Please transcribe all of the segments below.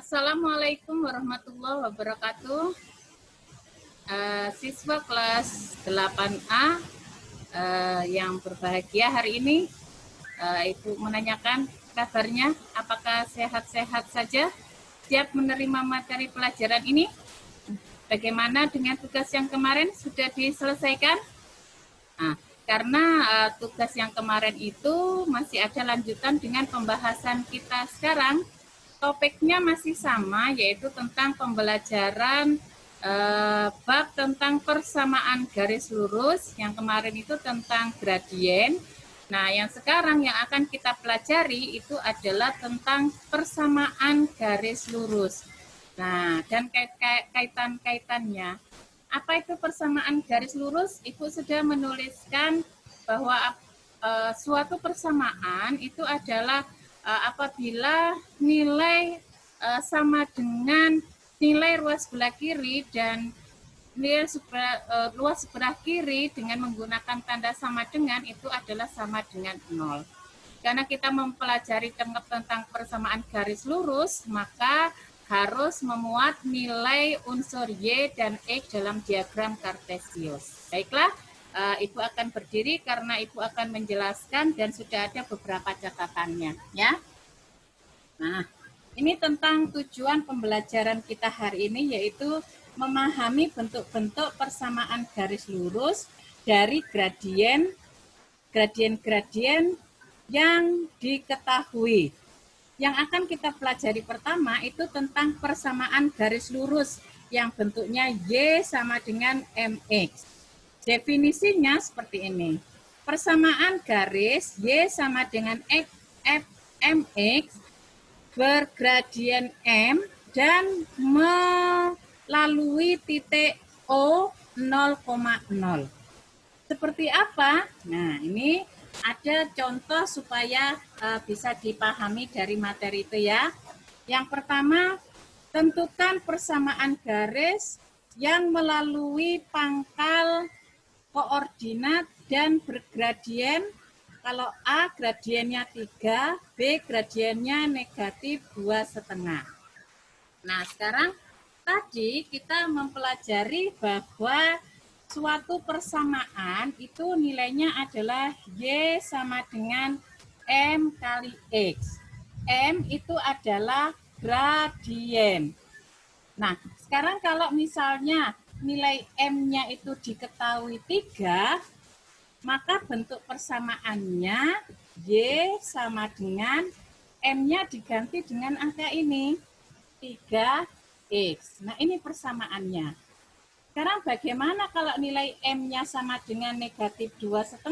Assalamualaikum warahmatullahi wabarakatuh. Siswa kelas 8A yang berbahagia hari ini, Ibu menanyakan kabarnya, apakah sehat-sehat saja? Siap menerima materi pelajaran ini? Bagaimana dengan tugas yang kemarin sudah diselesaikan? Nah, karena tugas yang kemarin itu masih ada lanjutan dengan pembahasan kita sekarang, topiknya masih sama, yaitu tentang pembelajaran bab tentang persamaan garis lurus. Yang kemarin itu tentang gradien. Nah, yang sekarang yang akan kita pelajari itu adalah tentang persamaan garis lurus. Nah, dan kaitan-kaitannya. Apa itu persamaan garis lurus? Ibu sudah menuliskan bahwa suatu persamaan itu adalah apabila nilai sama dengan nilai ruas sebelah kiri dan nilai luas sebelah kiri dengan menggunakan tanda sama dengan itu adalah sama dengan 0. Karena kita mempelajari tentang persamaan garis lurus, maka harus memuat nilai unsur Y dan X dalam diagram Kartesius. Baiklah, Ibu akan berdiri karena Ibu akan menjelaskan dan sudah ada beberapa catatannya, ya. Nah, ini tentang tujuan pembelajaran kita hari ini, yaitu memahami bentuk-bentuk persamaan garis lurus dari gradien-gradien yang diketahui. Yang akan kita pelajari pertama itu tentang persamaan garis lurus yang bentuknya Y sama dengan MX. Definisinya seperti ini. Persamaan garis Y sama dengan MX bergradien M dan melalui titik O 0,0. Seperti apa? Nah, ini ada contoh supaya bisa dipahami dari materi itu ya. Yang pertama, tentukan persamaan garis yang melalui pangkal koordinat dan bergradien. Kalau A gradiennya 3, B gradiennya negatif 2,5. Nah, sekarang tadi kita mempelajari bahwa suatu persamaan itu nilainya adalah Y sama dengan M kali X. M itu adalah gradien. Nah, sekarang kalau misalnya nilai M-nya itu diketahui 3, maka bentuk persamaannya Y sama dengan M-nya diganti dengan angka ini, 3X. Nah, ini persamaannya. Sekarang bagaimana kalau nilai M-nya sama dengan negatif 2,5?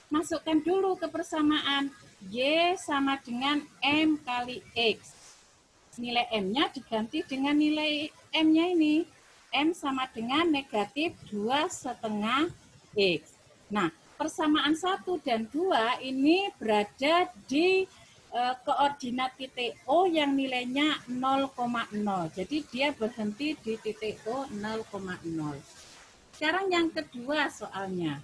Masukkan dulu ke persamaan. Y sama dengan M kali X. Nilai M-nya diganti dengan nilai M-nya ini. M sama dengan negatif 2,5 X. Nah, persamaan 1 dan 2 ini berada di koordinat titik O yang nilainya 0,0. Jadi dia berhenti di titik O 0,0. Sekarang yang kedua soalnya.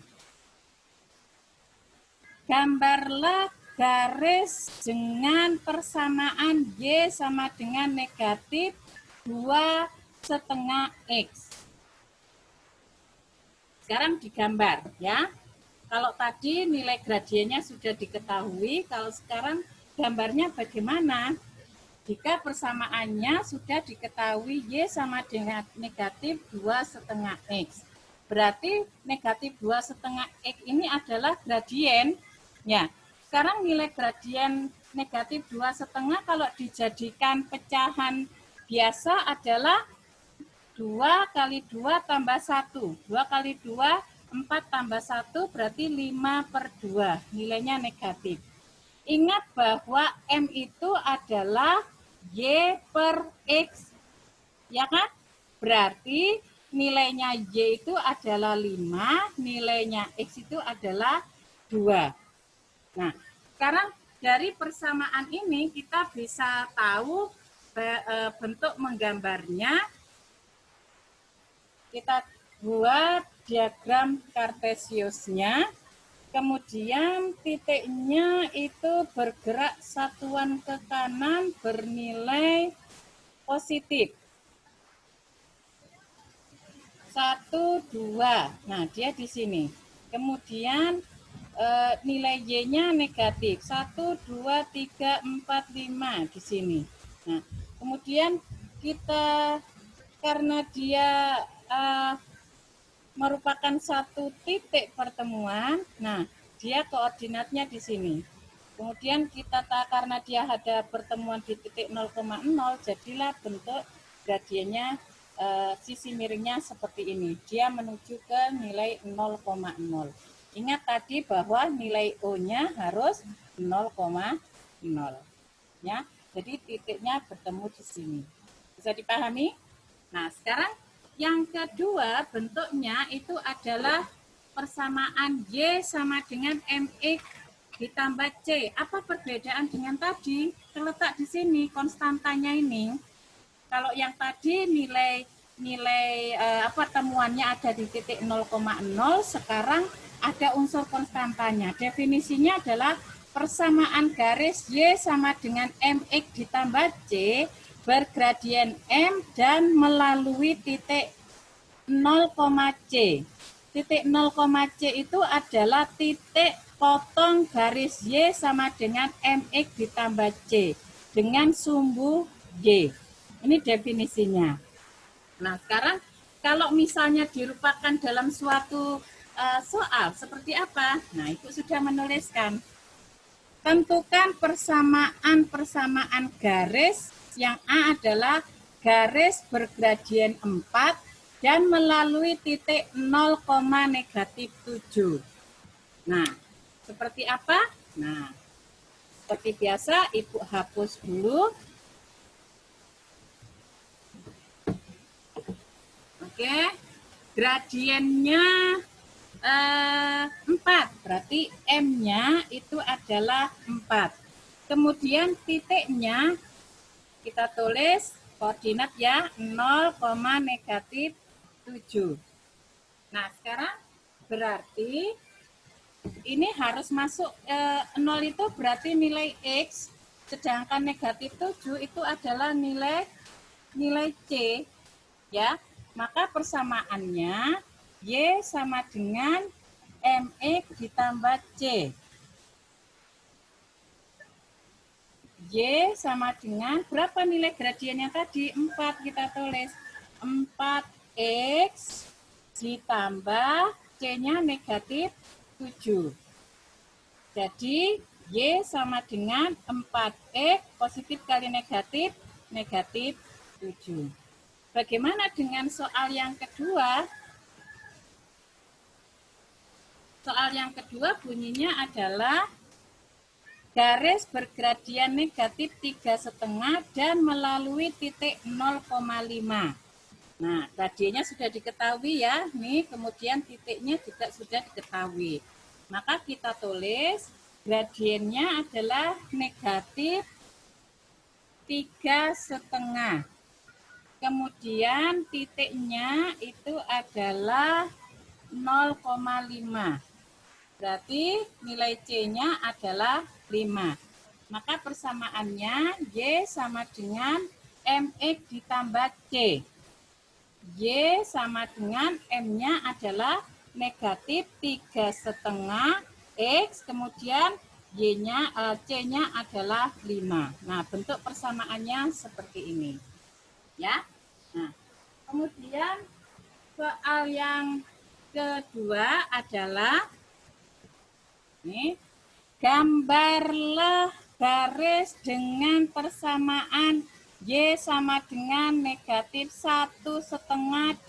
Gambarlah garis dengan persamaan Y sama dengan negatif 2,5 X. Sekarang digambar ya. Kalau tadi nilai gradiennya sudah diketahui, kalau sekarang gambarnya bagaimana? Jika persamaannya sudah diketahui Y sama dengan negatif 2,5 X. Berarti negatif 2,5 X ini adalah gradien. Ya, sekarang nilai gradien negatif 2,5 kalau dijadikan pecahan biasa adalah 2 kali 2 tambah 1. 2 kali 2, 4 tambah 1 berarti 5/2. Nilainya negatif. Ingat bahwa M itu adalah Y per X. Ya kan? Berarti nilainya Y itu adalah 5, nilainya X itu adalah 2. Nah, sekarang dari persamaan ini kita bisa tahu bentuk menggambarnya. Kita buat diagram Kartesiusnya. Kemudian titiknya itu bergerak satuan ke kanan bernilai positif. 1, 2. Nah, dia di sini. Kemudian nilai Y-nya negatif. 1, 2, 3, 4, 5 di sini. Nah, kemudian kita karena dia merupakan satu titik pertemuan, nah dia koordinatnya di sini. Kemudian kita karena dia ada pertemuan di titik 0,0, jadilah bentuk gradiennya sisi miringnya seperti ini. Dia menuju ke nilai 0,0. Ingat tadi bahwa nilai O-nya harus 0,0. Ya, jadi titiknya bertemu di sini. Bisa dipahami? Nah, sekarang yang kedua bentuknya itu adalah persamaan Y sama dengan MX ditambah C. Apa perbedaan dengan tadi? Terletak di sini konstantanya ini. Kalau yang tadi nilai temuannya ada di titik 0,0, sekarang ada unsur konstantanya. Definisinya adalah persamaan garis Y sama dengan MX ditambah C bergradien M dan melalui titik 0, C. Titik 0, C itu adalah titik potong garis Y sama dengan MX ditambah C dengan sumbu Y. Ini definisinya. Nah, sekarang kalau misalnya dirupakan dalam suatu soal seperti apa? Nah, Ibu sudah menuliskan. Tentukan persamaan garis. Yang A adalah garis bergradien 4 dan melalui titik 0, negatif 7. Nah, seperti apa? Nah, seperti biasa Ibu hapus dulu. Oke, gradiennya 4, berarti M-nya itu adalah 4. Kemudian titiknya kita tulis koordinat ya 0, negatif 7. Nah, sekarang berarti ini harus masuk 0 itu berarti nilai X, sedangkan negatif 7 itu adalah nilai C ya. Maka persamaannya Y sama dengan MX ditambah C. Y sama dengan berapa nilai gradiennya tadi? 4 kita tulis. 4X ditambah C-nya negatif 7. Jadi Y sama dengan 4X positif kali negatif, negatif 7. Bagaimana dengan soal yang kedua? Soal yang kedua bunyinya adalah garis bergradian negatif 3,5 dan melalui titik 0,5. Nah, gradiennya sudah diketahui ya. Nih, kemudian titiknya juga sudah diketahui. Maka kita tulis gradiennya adalah negatif 3,5. Kemudian titiknya itu adalah 0,5. Berarti nilai C-nya adalah 5. Maka persamaannya Y sama dengan MX ditambah C. Y sama dengan M-nya adalah negatif 3,5 X, kemudian Y-nya, C-nya adalah 5. Nah, bentuk persamaannya seperti ini. Ya. Nah, kemudian soal yang kedua adalah ini, gambarlah garis dengan persamaan Y sama dengan negatif 1,5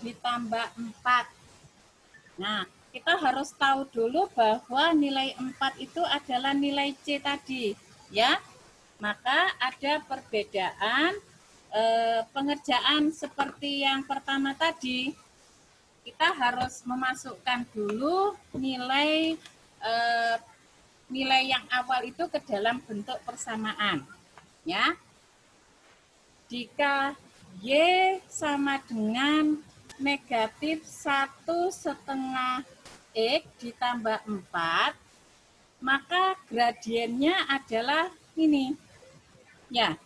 ditambah 4. Nah, kita harus tahu dulu bahwa nilai 4 itu adalah nilai C tadi. Ya, maka ada perbedaan pengerjaan seperti yang pertama tadi. Kita harus memasukkan dulu nilai yang awal itu ke dalam bentuk persamaan. Ya. Jika Y sama dengan negatif 1,5 X ditambah 4, maka gradiennya adalah ini. Ya.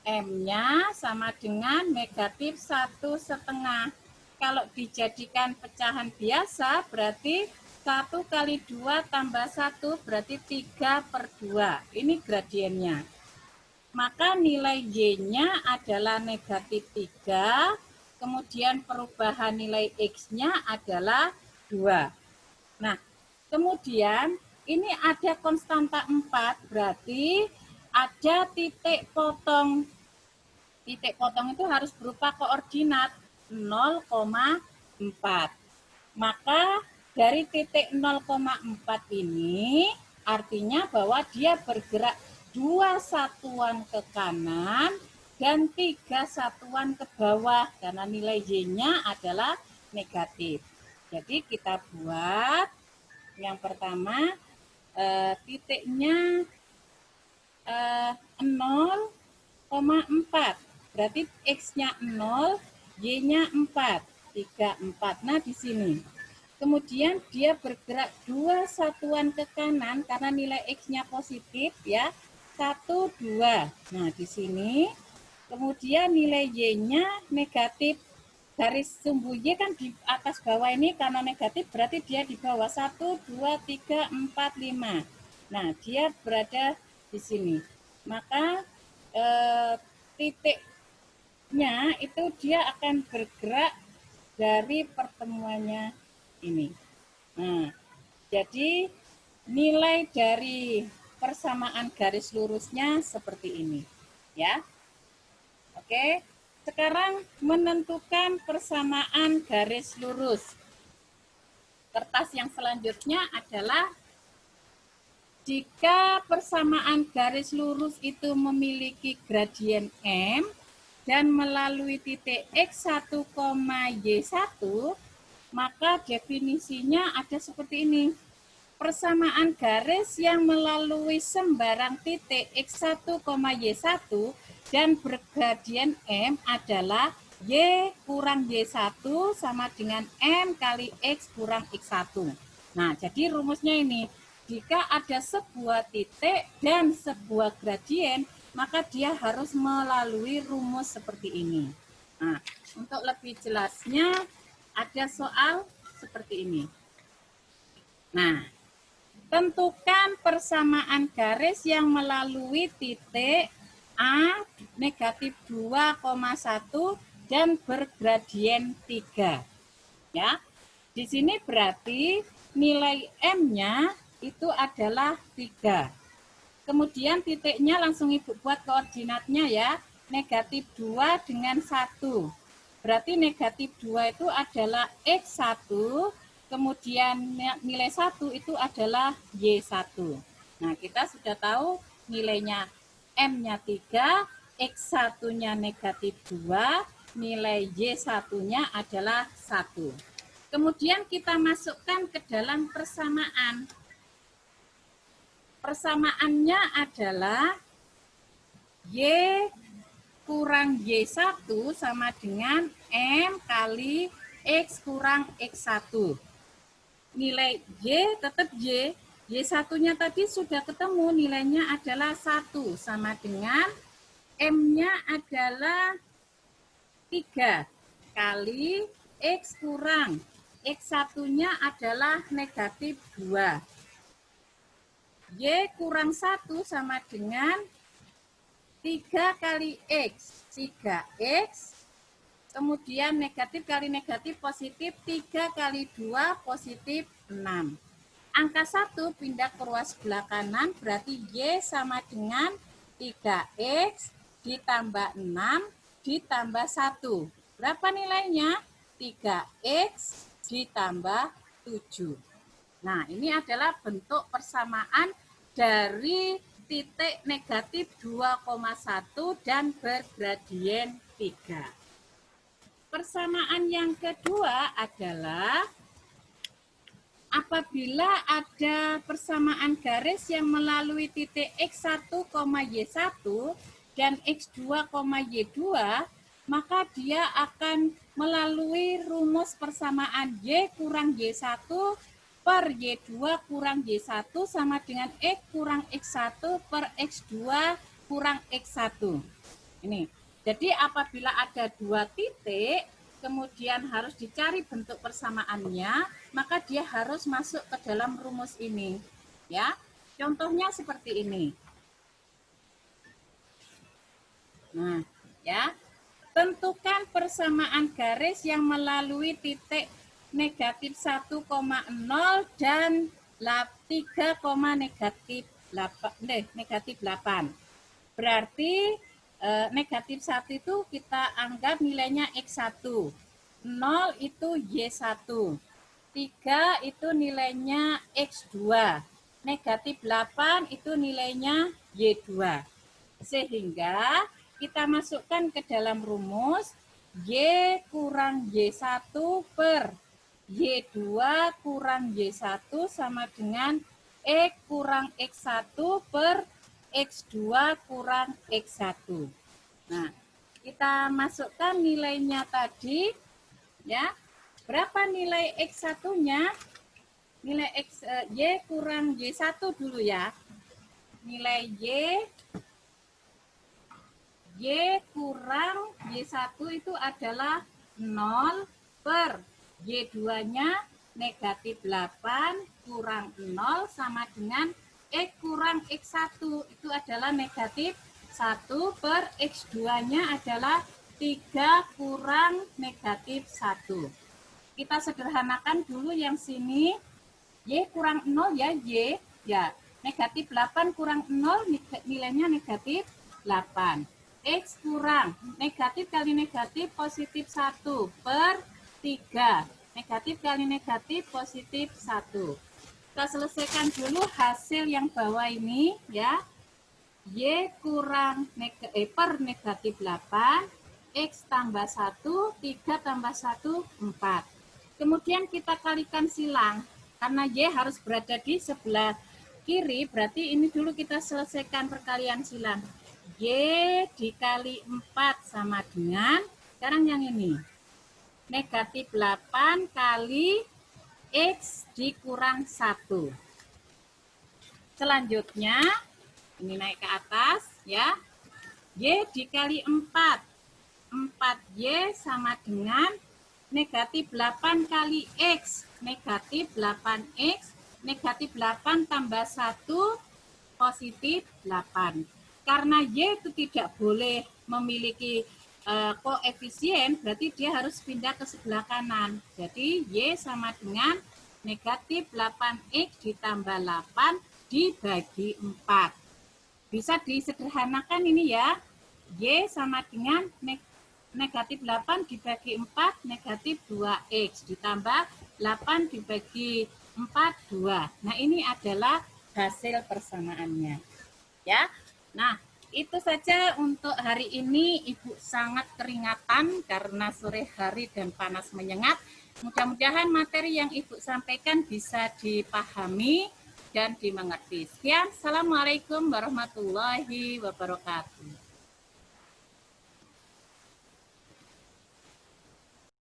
M-nya sama dengan negatif 1,5. Kalau dijadikan pecahan biasa berarti 1 kali 2 tambah 1 berarti 3/2. Ini gradiennya. Maka nilai Y-nya adalah negatif 3, kemudian perubahan nilai X-nya adalah 2. Nah, kemudian ini ada konstanta 4, berarti ada titik potong. Titik potong itu harus berupa koordinat 0,4. Maka dari titik 0,4 ini artinya bahwa dia bergerak 2 satuan ke kanan dan 3 satuan ke bawah karena nilai Y-nya adalah negatif. Jadi kita buat yang pertama titiknya 0,4. Berarti X-nya 0, Y-nya 4. 3, 4. Nah, di sini. Kemudian dia bergerak 2 satuan ke kanan karena nilai X-nya positif ya. 1, 2. Nah, di sini. Kemudian nilai Y-nya negatif. Garis sumbu Y kan di atas bawah ini karena negatif berarti dia di bawah 1, 2, 3, 4, 5. Nah, dia berada di sini. Maka titiknya itu dia akan bergerak dari pertemuannya ini. Nah, jadi nilai dari persamaan garis lurusnya seperti ini, ya. Oke, sekarang menentukan persamaan garis lurus. Kertas yang selanjutnya adalah jika persamaan garis lurus itu memiliki gradien M dan melalui titik X1, Y1, maka definisinya ada seperti ini. Persamaan garis yang melalui sembarang titik X1, Y1 dan bergradien M adalah Y kurang Y1 sama dengan M kali X kurang X1. Nah, jadi rumusnya ini. Jika ada sebuah titik dan sebuah gradien, maka dia harus melalui rumus seperti ini. Nah, untuk lebih jelasnya, ada soal seperti ini. Nah, tentukan persamaan garis yang melalui titik A negatif 2,1 dan bergradien 3. Ya, di sini berarti nilai M-nya itu adalah 3. Kemudian titiknya langsung Ibu buat koordinatnya ya. Negatif 2 dengan 1. Berarti negatif 2 itu adalah X1. Kemudian nilai 1 itu adalah Y1. Nah, kita sudah tahu nilainya M-nya 3, X1-nya negatif 2, nilai Y1-nya adalah 1. Kemudian kita masukkan ke dalam persamaan. Persamaannya adalah Y kurang Y1 sama dengan M kali X kurang X1. Nilai Y tetap Y. Y1-nya tadi sudah ketemu, nilainya adalah 1 sama dengan M-nya adalah 3 kali X kurang X1-nya adalah negatif 2. Y kurang 1 sama dengan 3 kali X. 3X. Kemudian negatif kali negatif positif. 3 kali 2 positif 6. Angka 1 pindah ke ruas sebelah kanan. Berarti Y sama dengan 3X ditambah 6 ditambah 1. Berapa nilainya? 3X ditambah 7. Nah, ini adalah bentuk persamaan dari titik negatif 2,1 dan bergradien 3. Persamaan yang kedua adalah apabila ada persamaan garis yang melalui titik X1, Y1 dan X2, Y2, maka dia akan melalui rumus persamaan Y kurang Y1 per Y2 kurang Y1 sama dengan X kurang X1 per X2 kurang X1. Ini. Jadi apabila ada 2 titik, kemudian harus dicari bentuk persamaannya, maka dia harus masuk ke dalam rumus ini. Ya, contohnya seperti ini. Nah, ya. Tentukan persamaan garis yang melalui titik negatif 1,0 dan 3, negatif 8. Berarti negatif 1 itu kita anggap nilainya X1. 0 itu Y1. 3 itu nilainya X2. Negatif 8 itu nilainya Y2. Sehingga kita masukkan ke dalam rumus Y kurang Y1 per Y2 kurang Y1 sama dengan X kurang X1 per X2 kurang X1. Nah, kita masukkan nilainya tadi, ya. Berapa nilai X1-nya? Nilai Y kurang Y1 dulu ya. Nilai Y kurang Y1 itu adalah 0 per Y2-nya negatif 8 kurang 0 sama dengan X kurang X1 itu adalah negatif 1 per X2-nya adalah 3 kurang negatif 1. Kita sederhanakan dulu yang sini. Y kurang 0 ya, Y. Ya, negatif 8 kurang 0 nilainya negatif 8. X kurang negatif kali negatif positif 1 per 3. Negatif kali negatif positif 1. Kita selesaikan dulu hasil yang bawah ini ya. Y kurang per negatif 8. X tambah 1. 3 tambah 1, 4. Kemudian kita kalikan silang. Karena Y harus berada di sebelah kiri, berarti ini dulu kita selesaikan perkalian silang. Y dikali 4 sama dengan, sekarang yang ini, negatif 8 kali X dikurang 1. Selanjutnya, ini naik ke atas, ya. Y dikali 4. 4Y sama dengan negatif 8 kali X. Negatif 8X, negatif 8 tambah 1, positif 8. Karena Y itu tidak boleh memiliki koefisien, berarti dia harus pindah ke sebelah kanan. Jadi Y sama dengan negatif 8X ditambah 8 dibagi 4. Bisa disederhanakan ini ya. Y sama dengan negatif 8 dibagi 4, negatif 2X ditambah 8 dibagi 4, 2. Nah ini adalah hasil persamaannya. Ya. Nah, itu saja untuk hari ini. Ibu sangat keringatan karena sore hari dan panas menyengat. Mudah-mudahan materi yang Ibu sampaikan bisa dipahami dan dimengerti. Sekian, Assalamualaikum warahmatullahi wabarakatuh.